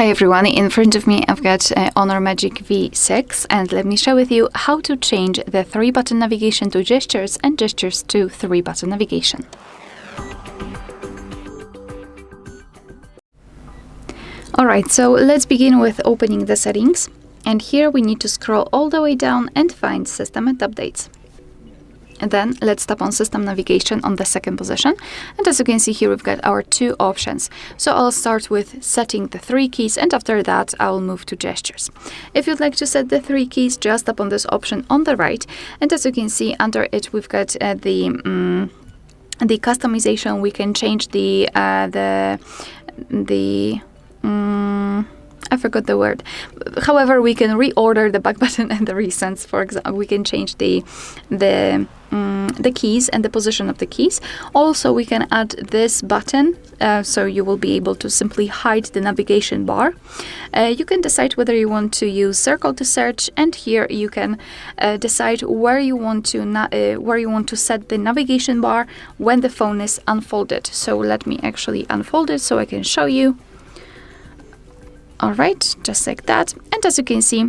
Hi everyone, in front of me I've got Honor Magic V6 and let me share with you how to change the 3-button navigation to gestures and gestures to 3-button navigation. Alright, so let's begin with opening the settings, and here we need to scroll all the way down and find System and Updates. And then let's tap on System Navigation on the second position. And as you can see here, we've got our 2 options. So I'll start with setting the 3 keys, and after that, I'll move to gestures. If you'd like to set the 3 keys, just tap on this option on the right. And as you can see, under it, we've got the customization. We can change I forgot the word. However, we can reorder the back button and the recents. For example, we can change the keys and the position of the keys. Also, we can add this button, so you will be able to simply hide the navigation bar. You can decide whether you want to use circle to search, and here you can decide where you want to set the navigation bar when the phone is unfolded. So let me actually unfold it so I can show you. All right, just like that. And as you can see,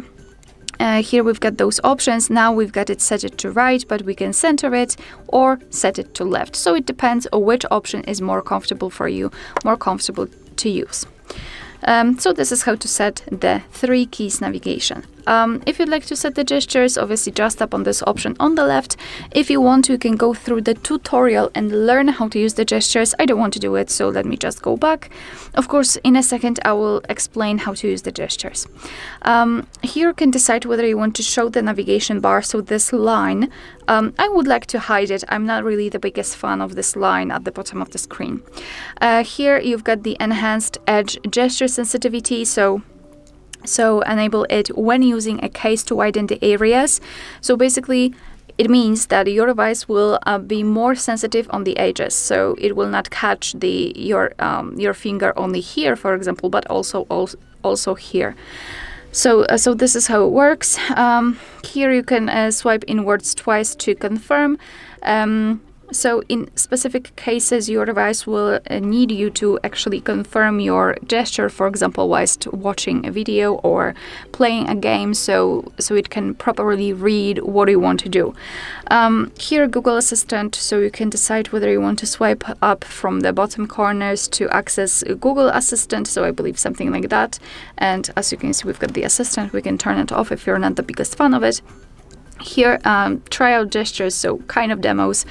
here we've got those options. Now we've got it set it to right, but we can center it or set it to left. So it depends on which option is more comfortable for you, more comfortable to use. So this is how to set the 3 keys navigation. If you'd like to set the gestures, obviously just tap on this option on the left. If you want to, you can go through the tutorial and learn how to use the gestures. I don't want to do it, so let me just go back. Of course, in a second, I will explain how to use the gestures. Here you can decide whether you want to show the navigation bar, so this line. I would like to hide it. I'm not really the biggest fan of this line at the bottom of the screen. Here you've got the enhanced edge gesture sensitivity, so enable it when using a case to widen the areas. So basically, it means that your device will be more sensitive on the edges, so it will not catch your finger only here, for example, but also here. So this is how it works. Here you can swipe inwards twice to confirm. So in specific cases, your device will need you to actually confirm your gesture, for example, whilst watching a video or playing a game, so it can properly read what you want to do. Here, Google Assistant, so you can decide whether you want to swipe up from the bottom corners to access Google Assistant, so I believe something like that. And as you can see, we've got the Assistant. We can turn it off if you're not the biggest fan of it. Here, try out gestures, so kind of demos.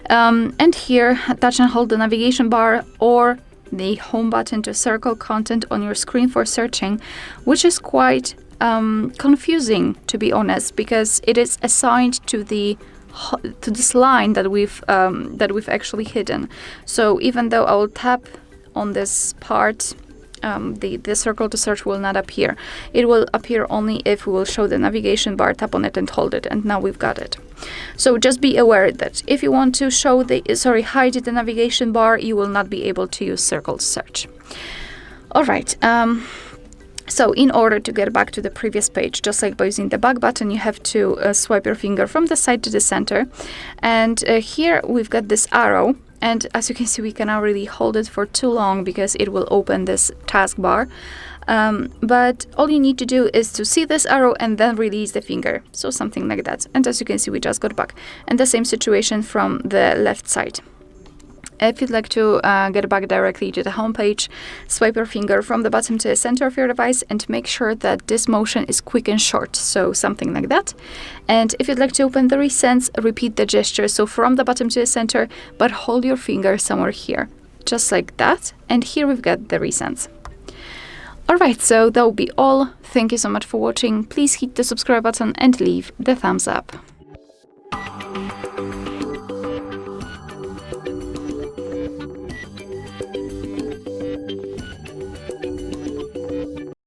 And here, touch and hold the navigation bar or the home button to circle content on your screen for searching, which is quite confusing, to be honest, because it is assigned to this line that we've actually hidden. So even though I will tap on this part, the circle to search will not appear. It will appear only if we will show the navigation bar, tap on it and hold it, and now we've got it. So just be aware that if you want to hide the navigation bar, you will not be able to use circle to search. All right. So in order to get back to the previous page, just like by using the back button, you have to swipe your finger from the side to the center. And here we've got this arrow. And as you can see, we cannot really hold it for too long because it will open this taskbar. But all you need to do is to see this arrow and then release the finger. So something like that. And as you can see, we just got back. And the same situation from the left side. If you'd like to get back directly to the home page, swipe your finger from the bottom to the center of your device and make sure that this motion is quick and short, so something like that. And if you'd like to open the recents, repeat the gesture, so from the bottom to the center, but hold your finger somewhere here, just like that. And here we've got the recents. Alright, so that will be all. Thank you so much for watching. Please hit the subscribe button and leave the thumbs up.